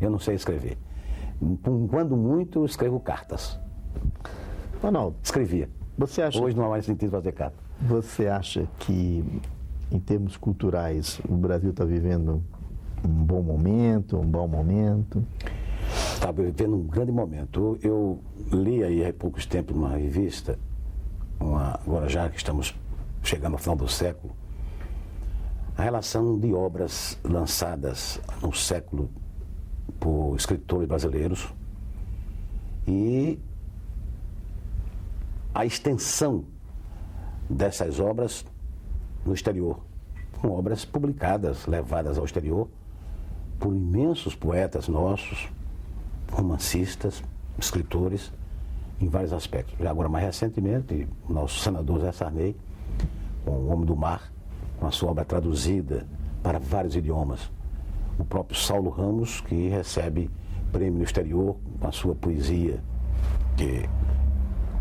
Eu não sei escrever. Quando muito, eu escrevo cartas. Ronaldo, Escrevia. Hoje não há mais sentido fazer carta. Você acha que, em termos culturais, o Brasil está vivendo um bom momento, um bom momento? Está vivendo um grande momento. Eu li aí há poucos tempos numa revista, agora já que estamos chegando ao final do século, a relação de obras lançadas no século por escritores brasileiros e a extensão dessas obras no exterior, com obras publicadas, levadas ao exterior por imensos poetas nossos, romancistas, escritores, em vários aspectos. Já agora, mais recentemente, o nosso senador Zé Sarney, com O Homem do Mar, com a sua obra traduzida para vários idiomas. O próprio Saulo Ramos, que recebe prêmio no exterior com a sua poesia, que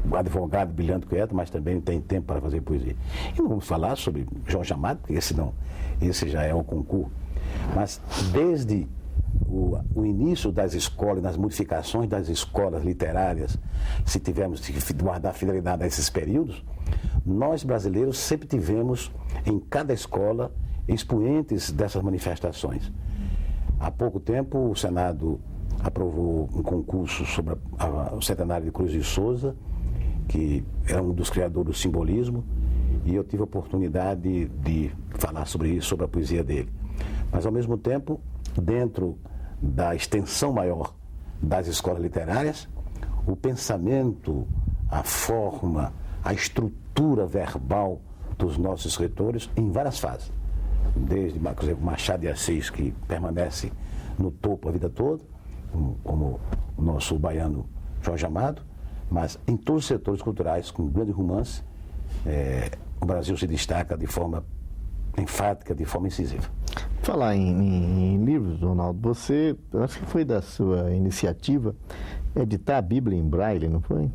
o advogado brilhante que é, mas também tem tempo para fazer poesia. E não vamos falar sobre Jorge Amado, porque esse já é o concurso. Mas desde o início das escolas, das modificações das escolas literárias, se tivermos que guardar fidelidade a esses períodos, nós brasileiros sempre tivemos em cada escola expoentes dessas manifestações. Há pouco tempo o Senado aprovou um concurso sobre o centenário de Cruz de Souza, que é um dos criadores do simbolismo, e eu tive a oportunidade de falar sobre isso, sobre a poesia dele. Mas, ao mesmo tempo, dentro da extensão maior das escolas literárias, o pensamento, a forma, a estrutura verbal dos nossos escritores em várias fases. Desde Machado de Assis, que permanece no topo a vida toda, como o nosso baiano Jorge Amado, mas em todos os setores culturais, com grande romance, o Brasil se destaca de forma enfática, de forma incisiva. Falar em livros, Ronaldo, você, acho que foi da sua iniciativa, editar a Bíblia em Braille, não foi?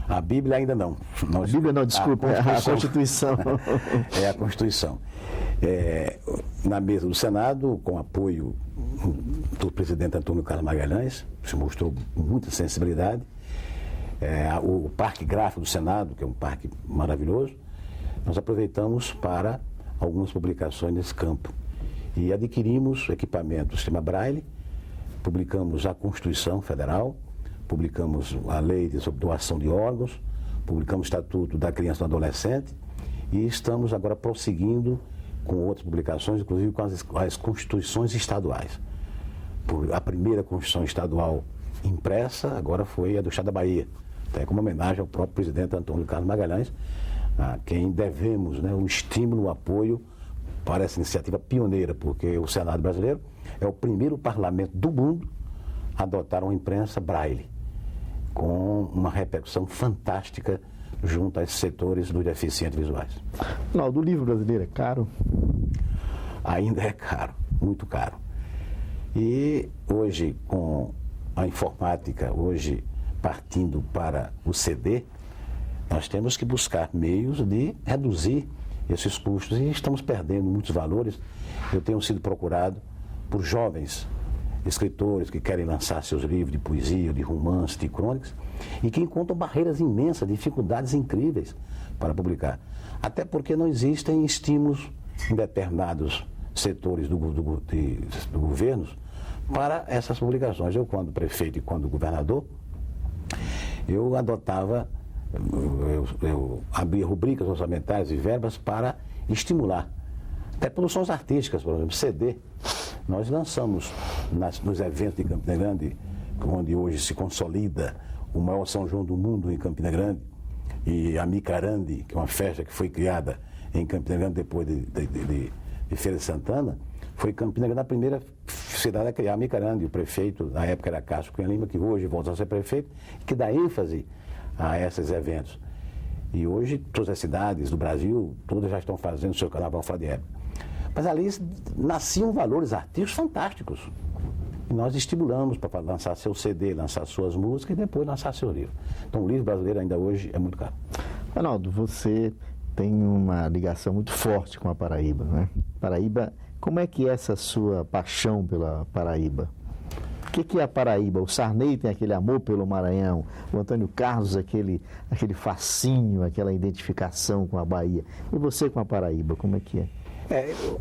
A Bíblia ainda não. A Bíblia não, desculpa, a Constituição. É a Constituição. Na mesa do Senado, com apoio do presidente Antônio Carlos Magalhães, se mostrou muita sensibilidade. O Parque Gráfico do Senado, que é um parque maravilhoso, nós aproveitamos para algumas publicações nesse campo. E adquirimos equipamento do sistema Braille, publicamos a Constituição Federal, publicamos a Lei sobre Doação de Órgãos, publicamos o Estatuto da Criança e do Adolescente e estamos agora prosseguindo com outras publicações, inclusive com as Constituições estaduais. A primeira Constituição estadual impressa agora foi a do Estado da Bahia, até como homenagem ao próprio presidente Antônio Carlos Magalhães, a quem devemos o estímulo, o apoio para essa iniciativa pioneira, porque o Senado brasileiro é o primeiro parlamento do mundo a adotar uma imprensa Braille, com uma repercussão fantástica junto a esses setores dos deficientes visuais. Ronaldo, o livro brasileiro é caro? Ainda é caro, muito caro. E hoje, com a informática, hoje partindo para o CD, nós temos que buscar meios de reduzir esses custos e estamos perdendo muitos valores. Eu tenho sido procurado por jovens escritores que querem lançar seus livros de poesia, de romance, de crônicas e que encontram barreiras imensas, dificuldades incríveis para publicar. Até porque não existem estímulos em determinados setores do governo para essas publicações. Eu, quando prefeito e quando governador, eu adotava, eu abria rubricas orçamentárias e verbas para estimular até produções artísticas, por exemplo, CD. Nós lançamos nos eventos de Campina Grande, onde hoje se consolida o maior São João do mundo em Campina Grande, e a Micarande, que é uma festa que foi criada em Campina Grande depois de Feira de Santana, foi Campina Grande a primeira cidade a criar a Micarande. O prefeito, na época, era Cássio Cunha Lima, que hoje volta a ser prefeito, que dá ênfase a esses eventos. E hoje, todas as cidades do Brasil, todas já estão fazendo seu carnaval fora de época. Mas ali nasciam valores artísticos fantásticos. E nós estimulamos para lançar seu CD, lançar suas músicas e depois lançar seu livro. Então o livro brasileiro ainda hoje é muito caro. Ronaldo, você tem uma ligação muito forte com a Paraíba, né? Paraíba, como é que é essa sua paixão pela Paraíba? que é a Paraíba? O Sarney tem aquele amor pelo Maranhão, o Antônio Carlos aquele fascínio, aquela identificação com a Bahia. E você com a Paraíba, como é que é?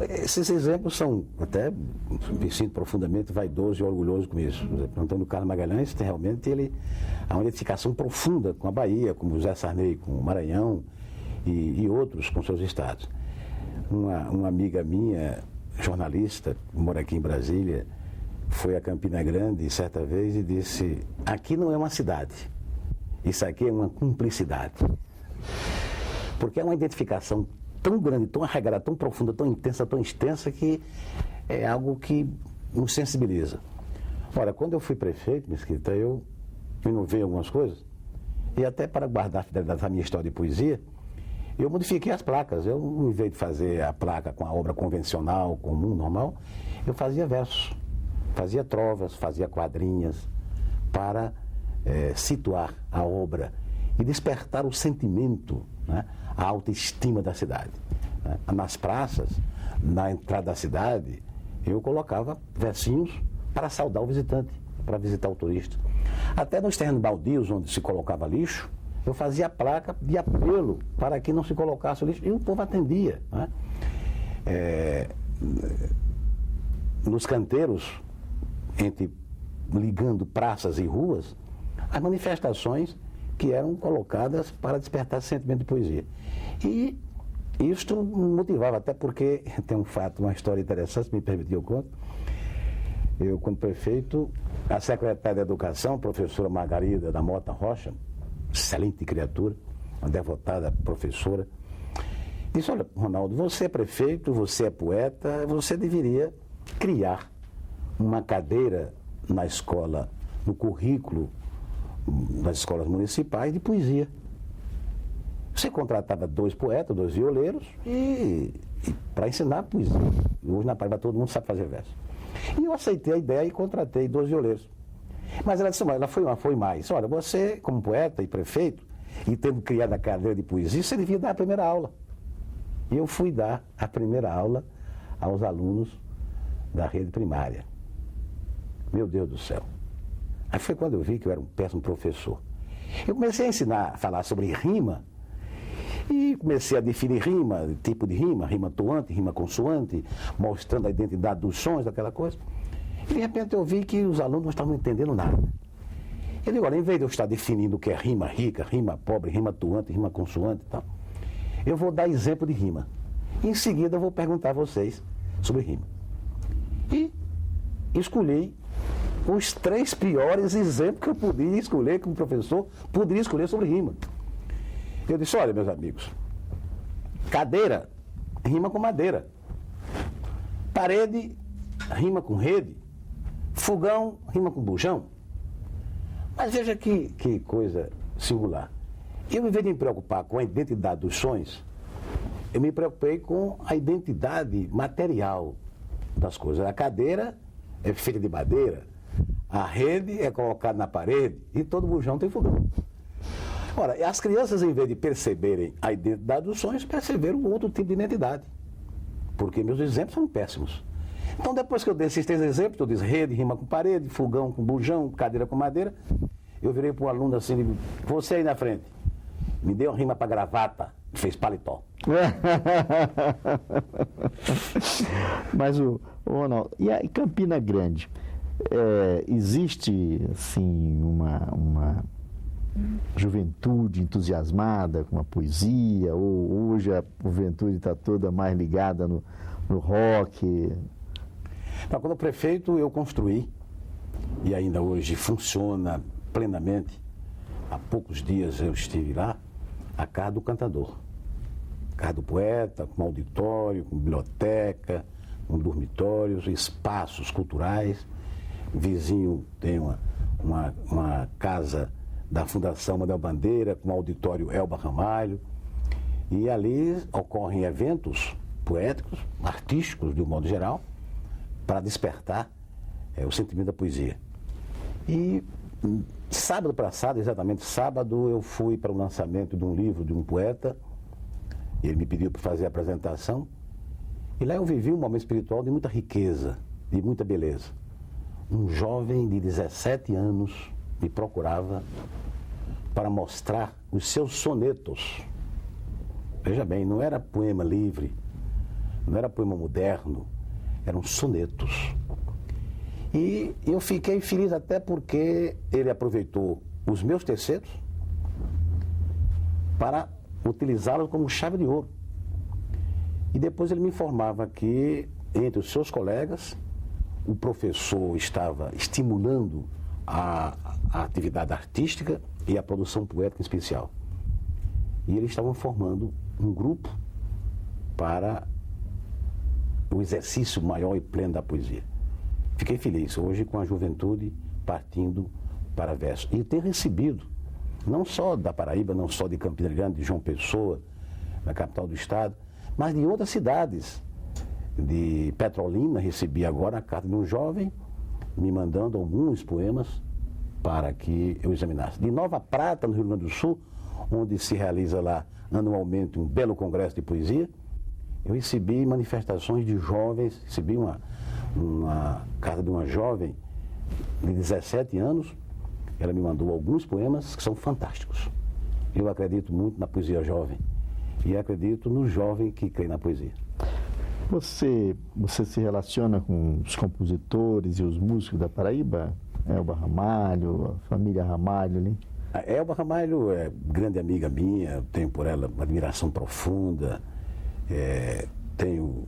Esses exemplos são, até me sinto profundamente vaidoso e orgulhoso com isso. Por exemplo, Antônio Carlos Magalhães tem realmente há uma identificação profunda com a Bahia, como José Sarney com o Maranhão e outros com seus estados. Uma amiga minha, jornalista, que mora aqui em Brasília, foi a Campina Grande certa vez e disse: aqui não é uma cidade, isso aqui é uma cumplicidade. Porque é uma identificação tão grande, tão arraigada, tão profunda, tão intensa, tão extensa, que é algo que nos sensibiliza. Ora, quando eu fui prefeito, Mesquita, eu inovei algumas coisas, e até para guardar a fidelidade da minha história de poesia, eu modifiquei as placas. Eu, em vez de fazer a placa com a obra convencional, comum, normal, eu fazia versos, fazia trovas, fazia quadrinhas, para situar a obra e despertar o sentimento, né, a autoestima da cidade. Né? Nas praças, na entrada da cidade, eu colocava versinhos para saudar o visitante, para visitar o turista. Até nos terrenos baldios, onde se colocava lixo, eu fazia placa de apelo para que não se colocasse o lixo, e o povo atendia. Né? Nos canteiros, ligando praças e ruas, as manifestações que eram colocadas para despertar esse sentimento de poesia. E isto me motivava, até porque tem um fato, uma história interessante, se me permitir eu conto. Eu, como prefeito, a secretária de Educação, a professora Margarida da Mota Rocha, excelente criatura, uma devotada professora, disse: olha, Ronaldo, você é prefeito, você é poeta, você deveria criar uma cadeira na escola, no currículo das escolas municipais de poesia. Você contratava 2 poetas, 2 violeiros e para ensinar poesia. Hoje na Paraíba todo mundo sabe fazer verso. E eu aceitei a ideia e contratei 2 violeiros. Mas ela disse: ela foi mais. Olha, você, como poeta e prefeito, e tendo criado a cadeira de poesia, você devia dar a primeira aula. E eu fui dar a primeira aula aos alunos da rede primária. Meu Deus do céu. Aí foi quando eu vi que eu era um péssimo professor. Eu comecei a ensinar a falar sobre rima, e comecei a definir rima, tipo de rima, rima toante, rima consoante, mostrando a identidade dos sons, daquela coisa. E de repente eu vi que os alunos não estavam entendendo nada. Eu digo: olha, em vez de eu estar definindo o que é rima rica, rima pobre, rima toante, rima consoante e tal, eu vou dar exemplo de rima. E em seguida eu vou perguntar a vocês sobre rima. E escolhi os 3 piores exemplos que eu podia escolher, que um professor poderia escolher sobre rima. Eu disse: olha, meus amigos, cadeira rima com madeira, parede rima com rede, fogão rima com bujão. Mas veja que coisa singular. Eu, em vez de me preocupar com a identidade dos sons, eu me preocupei com a identidade material das coisas. A cadeira é feita de madeira, a rede é colocada na parede e todo bujão tem fogão. Ora, as crianças, em vez de perceberem a identidade dos sons, perceberam outro tipo de identidade. Porque meus exemplos são péssimos. Então, depois que eu dei esses 3 exemplos, eu disse rede rima com parede, fogão com bujão, cadeira com madeira, eu virei para o aluno assim: você aí na frente, me deu uma rima para gravata, fez paletó. Mas Ronaldo, e a Campina Grande? Existe assim uma juventude entusiasmada com a poesia, ou hoje a juventude está toda mais ligada no rock? Então, quando prefeito, eu construí, e ainda hoje funciona plenamente, há poucos dias eu estive lá, a Casa do Cantador. Casa do Poeta, com auditório, com biblioteca, com dormitórios, espaços culturais. Vizinho tem uma casa da Fundação Manuel Bandeira, com o auditório Elba Ramalho. E ali ocorrem eventos poéticos, artísticos, de um modo geral, para despertar o sentimento da poesia. E sábado passado, exatamente sábado, eu fui para o lançamento de um livro de um poeta, e ele me pediu para fazer a apresentação, e lá eu vivi um momento espiritual de muita riqueza, de muita beleza. um jovem de 17 anos me procurava para mostrar os seus sonetos. Veja bem, não era poema livre, não era poema moderno, eram sonetos. E eu fiquei feliz até porque ele aproveitou os meus terceiros para utilizá-los como chave de ouro. E depois ele me informava que, entre os seus colegas, o professor estava estimulando a atividade artística e a produção poética em especial. E eles estavam formando um grupo para o exercício maior e pleno da poesia. Fiquei feliz hoje com a juventude partindo para verso. E tenho recebido, não só da Paraíba, não só de Campina Grande, de João Pessoa, da capital do estado, mas de outras cidades. De Petrolina, recebi agora a carta de um jovem me mandando alguns poemas para que eu examinasse. De Nova Prata, no Rio Grande do Sul, onde se realiza lá anualmente um belo congresso de poesia, eu recebi manifestações de jovens, recebi uma carta de uma jovem de 17 anos, ela me mandou alguns poemas que são fantásticos. Eu acredito muito na poesia jovem e acredito no jovem que crê na poesia. Você se relaciona com os compositores e os músicos da Paraíba? Elba Ramalho, a família Ramalho ali? A Elba Ramalho é grande amiga minha, tenho por ela uma admiração profunda, tenho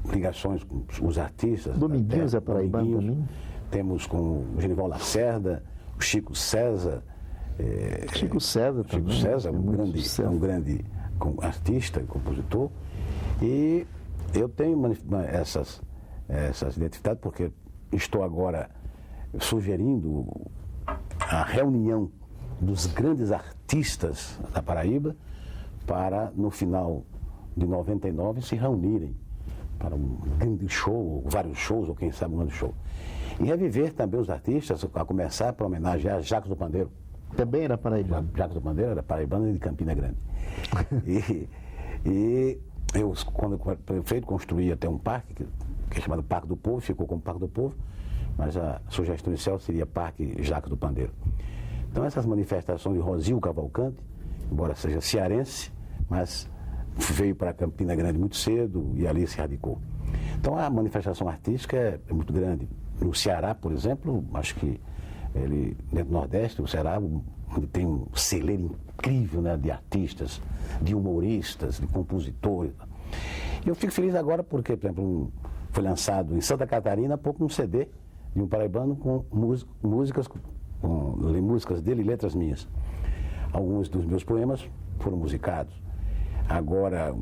ligações com os artistas. Dominguinhos é paraibano também? Temos com o Genival Lacerda, o Chico César. Chico César também. Chico César, um grande artista e compositor. E eu tenho essas identidades porque estou agora sugerindo a reunião dos grandes artistas da Paraíba para, no final de 99, se reunirem para um grande show, vários shows, ou quem sabe um grande show. E reviver também os artistas, a começar por homenagear a Jacques do Pandeiro. Também era paraibano. Jacques do Pandeiro era paraibano e de Campina Grande. e eu, quando o prefeito construía até um parque, que é chamado Parque do Povo, ficou como Parque do Povo, mas a sugestão inicial seria Parque Jacques do Pandeiro. Então essas manifestações de Rosil Cavalcante, embora seja cearense, mas veio para Campina Grande muito cedo e ali se radicou. Então a manifestação artística é muito grande. No Ceará, por exemplo, acho que ele, dentro do Nordeste, o Ceará, onde tem um celeiro incrível, né, de artistas, de humoristas, de compositores. E eu fico feliz agora porque, por exemplo, foi lançado em Santa Catarina há pouco um CD de um paraibano com músicas dele e letras minhas. Alguns dos meus poemas foram musicados. Agora,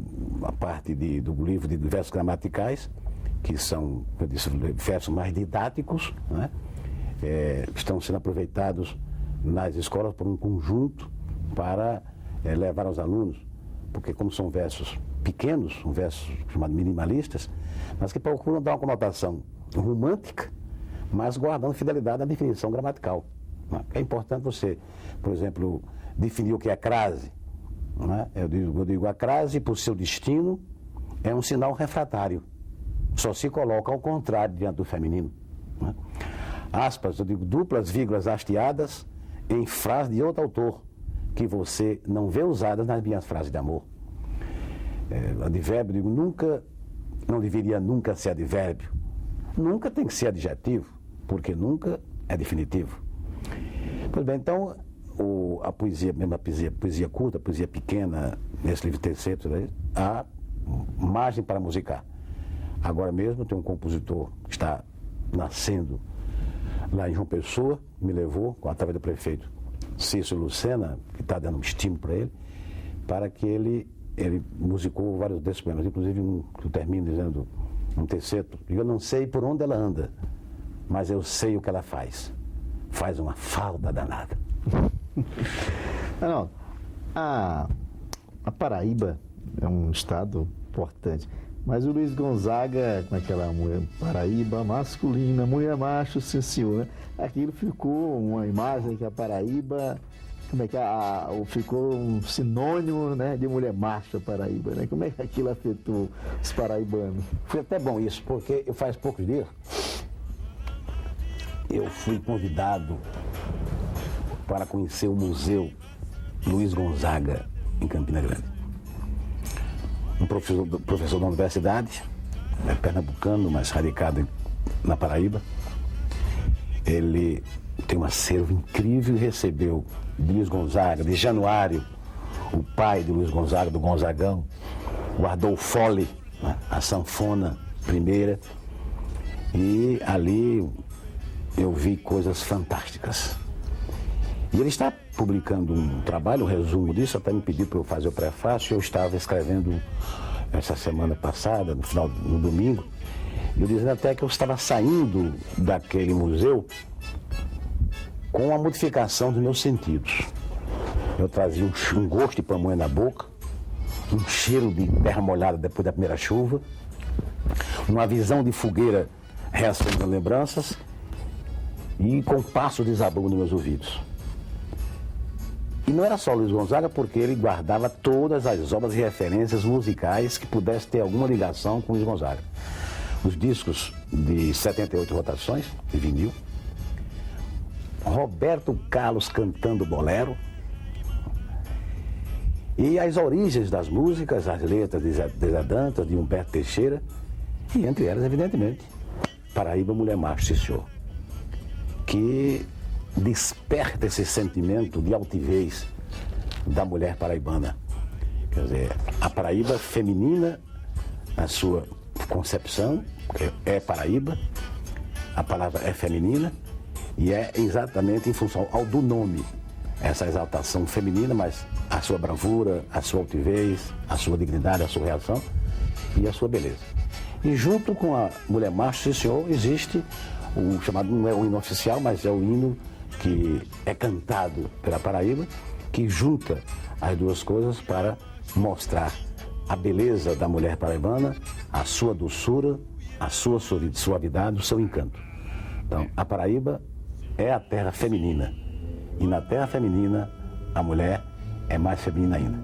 a parte do livro de versos gramaticais, que são, eu disse, versos mais didáticos, né? Estão sendo aproveitados nas escolas por um conjunto para levar aos alunos, porque como são versos pequenos, são versos chamados minimalistas, mas que procuram dar uma conotação romântica, mas guardando fidelidade à definição gramatical. Né? É importante você, por exemplo, definir o que é crase. Né? Eu digo, a crase, por seu destino, é um sinal refratário. Só se coloca ao contrário diante do feminino. Né? Aspas, eu digo, duplas vírgulas hasteadas em frase de outro autor, que você não vê usadas nas minhas frases de amor. Advérbio, digo, nunca, não deveria nunca ser advérbio. Nunca tem que ser adjetivo, porque nunca é definitivo. Pois bem, então, a poesia, mesmo a poesia curta, a poesia pequena, nesse livro terceiro, há margem para musicar. Agora mesmo tem um compositor que está nascendo lá em João Pessoa, me levou, através do prefeito Cícero Lucena, que está dando um estímulo para ele, para que ele musicou vários desses poemas, inclusive um que eu termino dizendo, um terceiro, eu não sei por onde ela anda, mas eu sei o que ela faz. Faz uma falta danada. Não, a Paraíba é um estado importante, mas o Luiz Gonzaga, com aquela mulher Paraíba masculina, mulher macho, sim senhor, né? Aquilo ficou uma imagem que a Paraíba, como é que ficou um sinônimo, né, de mulher macho a Paraíba, né? Como é que aquilo afetou os paraibanos? Foi até bom isso, porque faz poucos dias eu fui convidado para conhecer o Museu Luiz Gonzaga, em Campina Grande. Um professor da universidade, pernambucano, mas radicado na Paraíba. Ele tem um acervo incrível e recebeu de Luiz Gonzaga, de Januário, o pai de Luiz Gonzaga, do Gonzagão, guardou o fole, né, a sanfona primeira, e ali eu vi coisas fantásticas. E ele está publicando um trabalho, um resumo disso, até me pediu para eu fazer o prefácio. Eu estava escrevendo essa semana passada, no domingo, e eu dizendo até que eu estava saindo daquele museu com a modificação dos meus sentidos. Eu trazia um gosto de pamonha na boca, um cheiro de terra molhada depois da primeira chuva, uma visão de fogueira reacendendo lembranças e compasso de zabumba nos meus ouvidos. E não era só Luiz Gonzaga, porque ele guardava todas as obras e referências musicais que pudessem ter alguma ligação com Luiz Gonzaga. Os discos de 78 rotações, de vinil, Roberto Carlos cantando bolero, e as origens das músicas, as letras de Zé Dantas, de Humberto Teixeira, e entre elas, evidentemente, Paraíba, Mulher Macho, sim senhor, que desperta esse sentimento de altivez da mulher paraibana. Quer dizer, a Paraíba feminina, na sua concepção, é Paraíba, a palavra é feminina, e é exatamente em função do nome, essa exaltação feminina, mas a sua bravura, a sua altivez, a sua dignidade, a sua reação e a sua beleza. E junto com a Mulher Macho, sim senhor, existe o chamado, não é o hino oficial, mas é o hino que é cantado pela Paraíba, que junta as duas coisas para mostrar a beleza da mulher paraibana, a sua doçura, a sua suavidade, o seu encanto. Então, a Paraíba é a terra feminina. E na terra feminina, a mulher é mais feminina ainda.